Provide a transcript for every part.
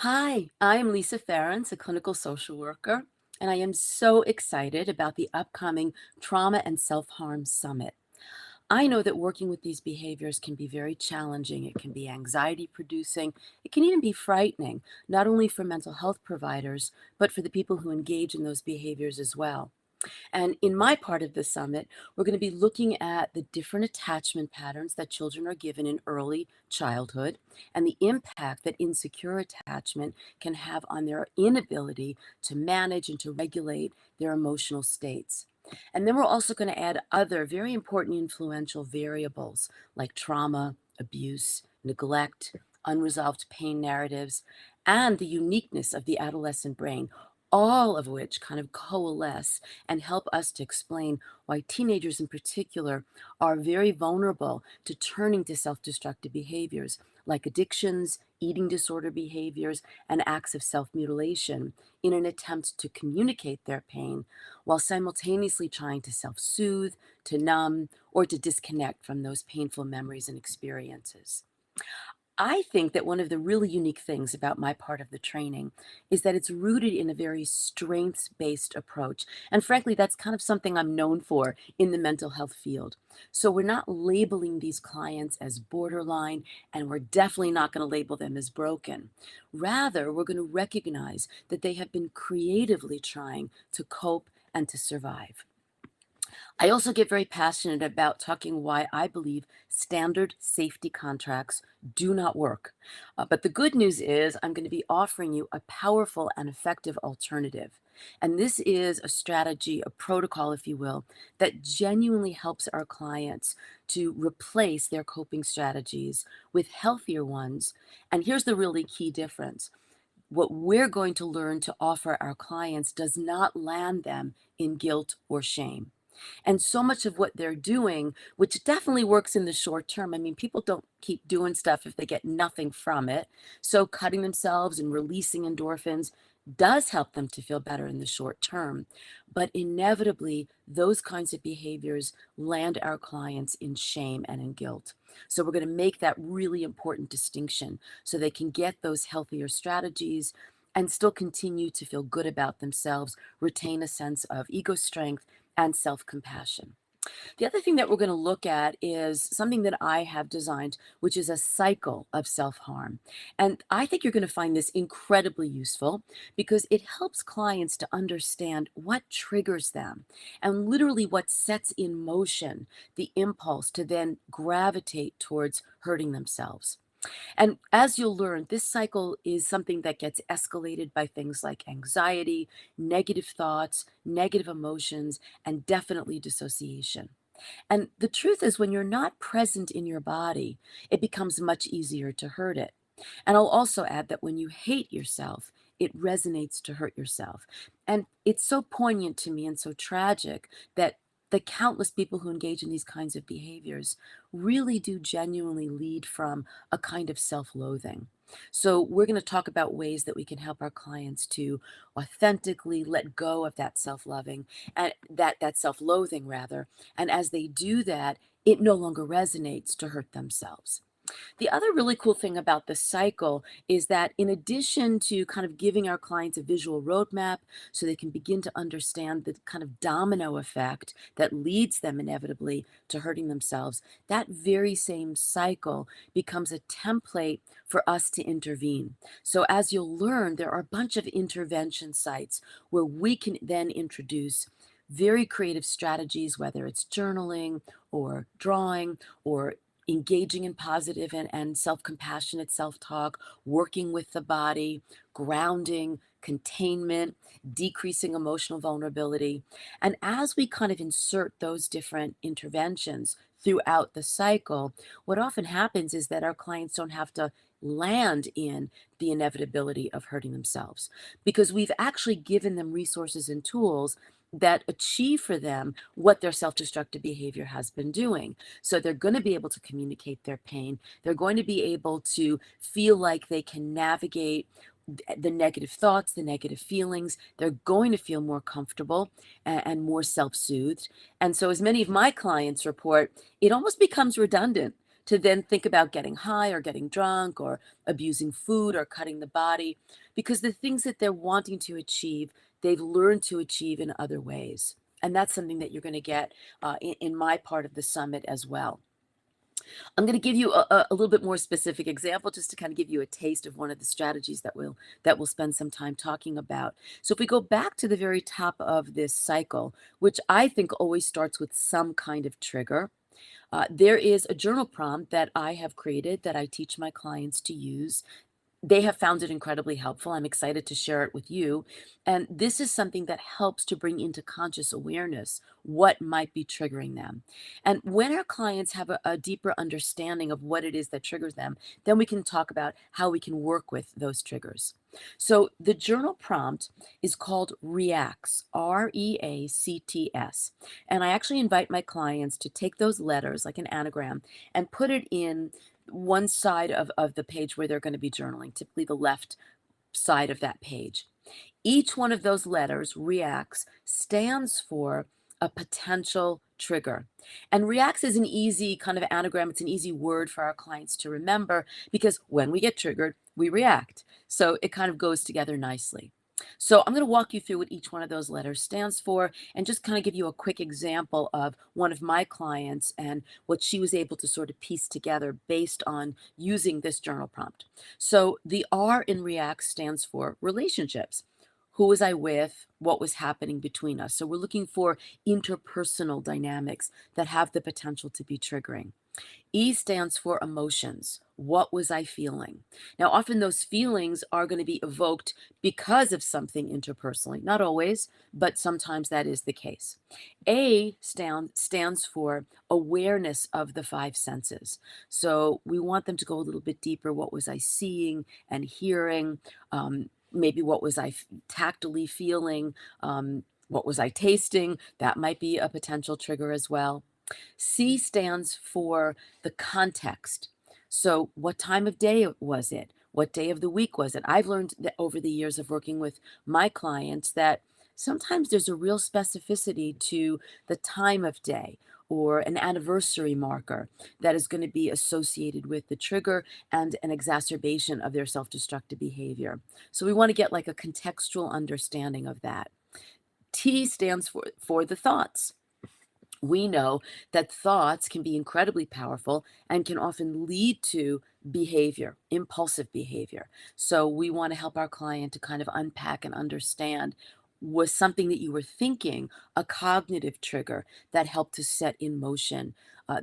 Hi, I'm Lisa Ferentz, a clinical social worker, and I am so excited about the upcoming Trauma and Self-Harm Summit. I know that working with these behaviors can be very challenging. It can be anxiety producing. It can even be frightening, not only for mental health providers, but for the people who engage in those behaviors as well. And in my part of the summit, we're going to be looking at the different attachment patterns that children are given in early childhood and the impact that insecure attachment can have on their inability to manage and to regulate their emotional states. And then we're also going to add other very important influential variables like trauma, abuse, neglect, unresolved pain narratives, and the uniqueness of the adolescent brain, all of which kind of coalesce and help us to explain why teenagers in particular are very vulnerable to turning to self-destructive behaviors like addictions, eating disorder behaviors, and acts of self-mutilation in an attempt to communicate their pain while simultaneously trying to self-soothe, to numb, or to disconnect from those painful memories and experiences. I think that one of the really unique things about my part of the training is that it's rooted in a very strengths-based approach. And frankly, that's kind of something I'm known for in the mental health field. So we're not labeling these clients as borderline, and we're definitely not going to label them as broken. Rather, we're going to recognize that they have been creatively trying to cope and to survive. I also get very passionate about talking why I believe standard safety contracts do not work. But the good news is I'm going to be offering you a powerful and effective alternative. And this is a strategy, a protocol, if you will, that genuinely helps our clients to replace their coping strategies with healthier ones. And here's the really key difference. What we're going to learn to offer our clients does not land them in guilt or shame. And so much of what they're doing, which definitely works in the short term. I mean, people don't keep doing stuff if they get nothing from it. So cutting themselves and releasing endorphins does help them to feel better in the short term. But inevitably, those kinds of behaviors land our clients in shame and in guilt. So we're going to make that really important distinction so they can get those healthier strategies and still continue to feel good about themselves, retain a sense of ego strength and self-compassion. The other thing that we're going to look at is something that I have designed, which is a cycle of self-harm. And I think you're going to find this incredibly useful because it helps clients to understand what triggers them and literally what sets in motion the impulse to then gravitate towards hurting themselves. And as you'll learn, this cycle is something that gets escalated by things like anxiety, negative thoughts, negative emotions, and definitely dissociation. And the truth is, when you're not present in your body, it becomes much easier to hurt it. And I'll also add that when you hate yourself, it resonates to hurt yourself. And it's so poignant to me and so tragic that the countless people who engage in these kinds of behaviors really do genuinely lead from a kind of self-loathing. So we're going to talk about ways that we can help our clients to authentically let go of that self-loving and that self-loathing rather. And as they do that, it no longer resonates to hurt themselves. The other really cool thing about the cycle is that in addition to kind of giving our clients a visual roadmap so they can begin to understand the kind of domino effect that leads them inevitably to hurting themselves, that very same cycle becomes a template for us to intervene. So as you'll learn, there are a bunch of intervention sites where we can then introduce very creative strategies, whether it's journaling or drawing or engaging in positive and self-compassionate self-talk, working with the body, grounding, containment, decreasing emotional vulnerability. And as we kind of insert those different interventions throughout the cycle, what often happens is that our clients don't have to land in the inevitability of hurting themselves because we've actually given them resources and tools that achieve for them what their self-destructive behavior has been doing. So they're going to be able to communicate their pain. They're going to be able to feel like they can navigate the negative thoughts, the negative feelings. They're going to feel more comfortable and more self-soothed. And so as many of my clients report, it almost becomes redundant to then think about getting high or getting drunk or abusing food or cutting the body, because the things that they're wanting to achieve, they've learned to achieve in other ways. And that's something that you're going to get in my part of the summit as well. I'm going to give you a little bit more specific example just to kind of give you a taste of one of the strategies that we'll spend some time talking about. So if we go back to the very top of this cycle, which I think always starts with some kind of trigger, there is a journal prompt that I have created that I teach my clients to use. They have found it incredibly helpful. I'm excited to share it with you. And this is something that helps to bring into conscious awareness what might be triggering them. And when our clients have a deeper understanding of what it is that triggers them, then we can talk about how we can work with those triggers. So the journal prompt is called REACTS, REACTS. And I actually invite my clients to take those letters, like an anagram, and put it in one side of the page where they're going to be journaling, typically the left side of that page. Each one of those letters, reacts, stands for a potential trigger. And reacts is an easy kind of anagram. It's an easy word for our clients to remember because when we get triggered, we react. So it kind of goes together nicely. So I'm going to walk you through what each one of those letters stands for and just kind of give you a quick example of one of my clients and what she was able to sort of piece together based on using this journal prompt. So the R in react stands for relationships. Who was I with? What was happening between us? So we're looking for interpersonal dynamics that have the potential to be triggering. E stands for emotions. What was I feeling? Now, often those feelings are going to be evoked because of something interpersonally. Not always, but sometimes that is the case. A stands for awareness of the five senses. So we want them to go a little bit deeper. What was I seeing and hearing? Maybe what was I tactily feeling? What was I tasting? That might be a potential trigger as well. C stands for the context. So, what time of day was it? What day of the week was it? I've learned that over the years of working with my clients that sometimes there's a real specificity to the time of day or an anniversary marker that is going to be associated with the trigger and an exacerbation of their self destructive behavior. So, we want to get like a contextual understanding of that. T stands for the thoughts. We know that thoughts can be incredibly powerful and can often lead to behavior, impulsive behavior. So we want to help our client to kind of unpack and understand, was something that you were thinking a cognitive trigger that helped to set in motion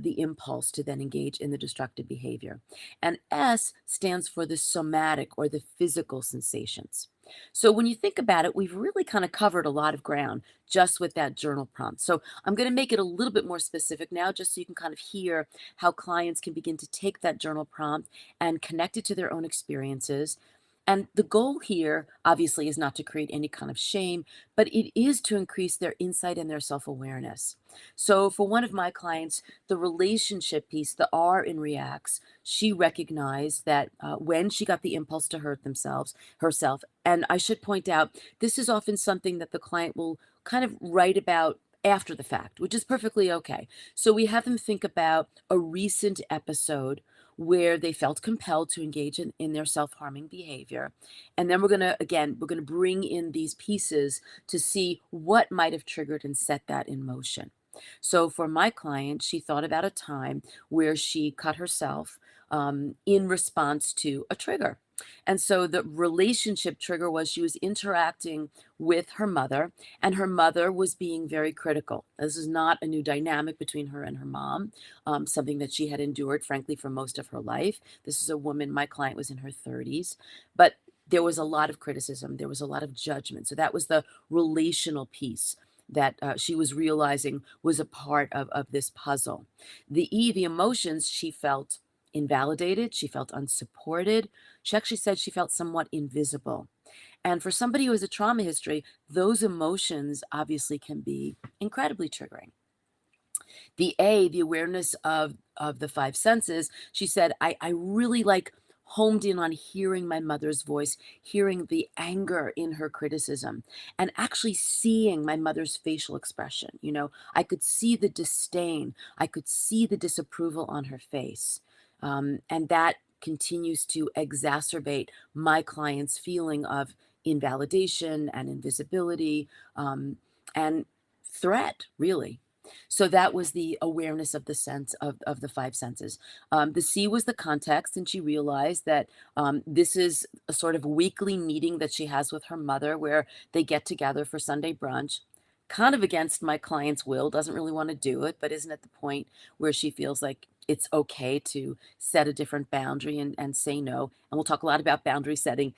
the impulse to then engage in the destructive behavior. And S stands for the somatic or the physical sensations. So when you think about it, we've really kind of covered a lot of ground just with that journal prompt. So I'm going to make it a little bit more specific now, just so you can kind of hear how clients can begin to take that journal prompt and connect it to their own experiences. And the goal here, obviously, is not to create any kind of shame, but it is to increase their insight and their self awareness. So, for one of my clients, the relationship piece, the R in reacts, she recognized that when she got the impulse to hurt herself, and I should point out, this is often something that the client will kind of write about after the fact, which is perfectly okay. So we have them think about a recent episode where they felt compelled to engage in their self-harming behavior. And then we're going to bring in these pieces to see what might have triggered and set that in motion. So for my client, she thought about a time where she cut herself in response to a trigger. And so the relationship trigger was she was interacting with her mother, and her mother was being very critical. This is not a new dynamic between her and her mom, something that she had endured, frankly, for most of her life. This is a woman, my client was in her 30s, but there was a lot of criticism, there was a lot of judgment. So that was the relational piece that she was realizing was a part of this puzzle. The E, the emotions, she felt invalidated, she felt unsupported. She actually said she felt somewhat invisible. And for somebody who has a trauma history, those emotions obviously can be incredibly triggering. The A, the awareness of the five senses, she said, I really like homed in on hearing my mother's voice, hearing the anger in her criticism, and actually seeing my mother's facial expression. You know, I could see the disdain, I could see the disapproval on her face. And that continues to exacerbate my client's feeling of invalidation and invisibility, and threat, really. So that was the awareness of the sense of the five senses. The C was the context, and she realized that this is a sort of weekly meeting that she has with her mother where they get together for Sunday brunch. Kind of against my client's will, doesn't really want to do it, but isn't at the point where she feels like it's okay to set a different boundary and say no. And we'll talk a lot about boundary setting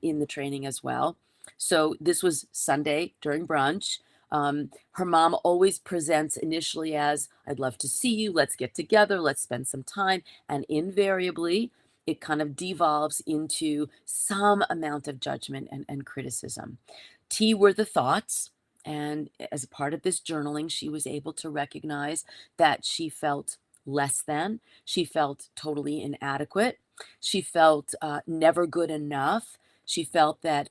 in the training as well. So this was Sunday during brunch. Her mom always presents initially as, I'd love to see you, let's get together, let's spend some time. And invariably, it kind of devolves into some amount of judgment and criticism. T were the thoughts. And as a part of this journaling, she was able to recognize that she felt less than, she felt totally inadequate, she felt never good enough. She felt that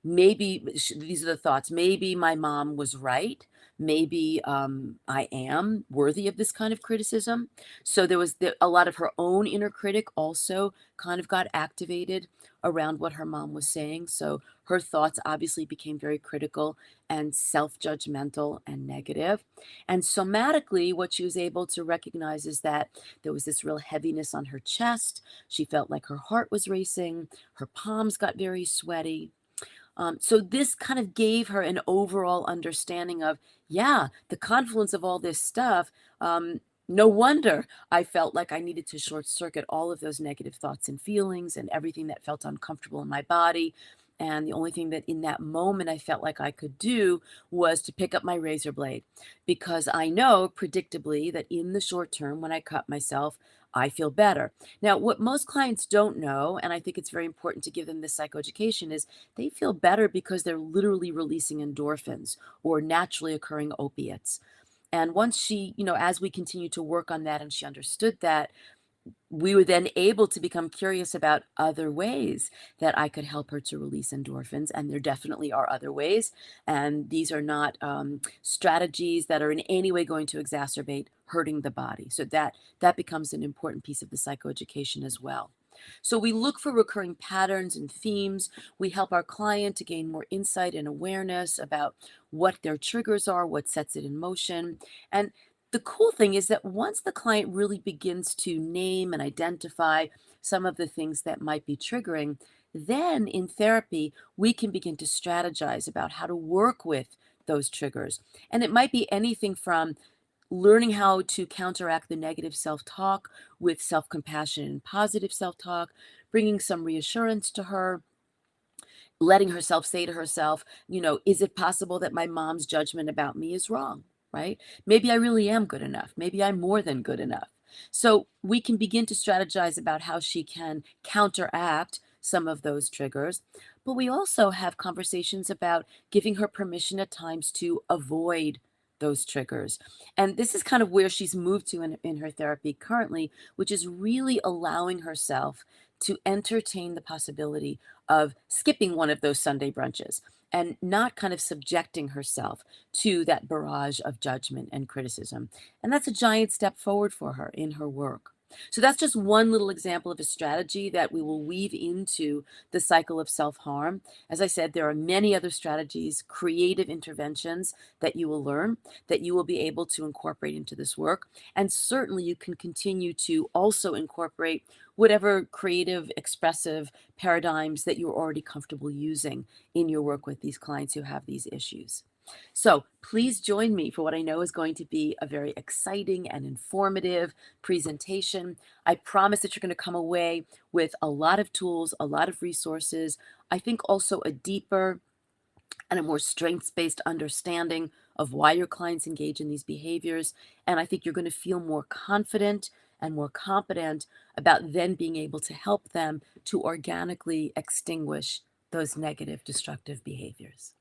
these are the thoughts, maybe my mom was right. Maybe I am worthy of this kind of criticism. So there was a lot of her own inner critic also kind of got activated around what her mom was saying. So her thoughts obviously became very critical and self judgmental and negative. And somatically, what she was able to recognize is that there was this real heaviness on her chest. She felt like her heart was racing, her palms got very sweaty. So this kind of gave her an overall understanding of, yeah, the confluence of all this stuff. No wonder I felt like I needed to short circuit all of those negative thoughts and feelings and everything that felt uncomfortable in my body. And the only thing that in that moment I felt like I could do was to pick up my razor blade, because I know predictably that in the short term, when I cut myself, I feel better. Now, what most clients don't know, and I think it's very important to give them this psychoeducation, is they feel better because they're literally releasing endorphins or naturally occurring opiates. And once she, as we continue to work on that and she understood that, we were then able to become curious about other ways that I could help her to release endorphins. And there definitely are other ways. And these are not strategies that are in any way going to exacerbate hurting the body. So that becomes an important piece of the psychoeducation as well. So we look for recurring patterns and themes. We help our client to gain more insight and awareness about what their triggers are, what sets it in motion. And the cool thing is that once the client really begins to name and identify some of the things that might be triggering, then in therapy, we can begin to strategize about how to work with those triggers. And it might be anything from learning how to counteract the negative self talk with self compassion and positive self talk, bringing some reassurance to her, letting herself say to herself, is it possible that my mom's judgment about me is wrong, right? Maybe I really am good enough. Maybe I'm more than good enough. So we can begin to strategize about how she can counteract some of those triggers. But we also have conversations about giving her permission at times to avoid those triggers. And this is kind of where she's moved to in her therapy currently, which is really allowing herself to entertain the possibility of skipping one of those Sunday brunches and not kind of subjecting herself to that barrage of judgment and criticism. And that's a giant step forward for her in her work. So that's just one little example of a strategy that we will weave into the cycle of self-harm. As I said, there are many other strategies, creative interventions that you will learn, that you will be able to incorporate into this work. And certainly you can continue to also incorporate whatever creative, expressive paradigms that you're already comfortable using in your work with these clients who have these issues. So please join me for what I know is going to be a very exciting and informative presentation. I promise that you're going to come away with a lot of tools, a lot of resources. I think also a deeper and a more strengths-based understanding of why your clients engage in these behaviors. And I think you're going to feel more confident and more competent about then being able to help them to organically extinguish those negative, destructive behaviors.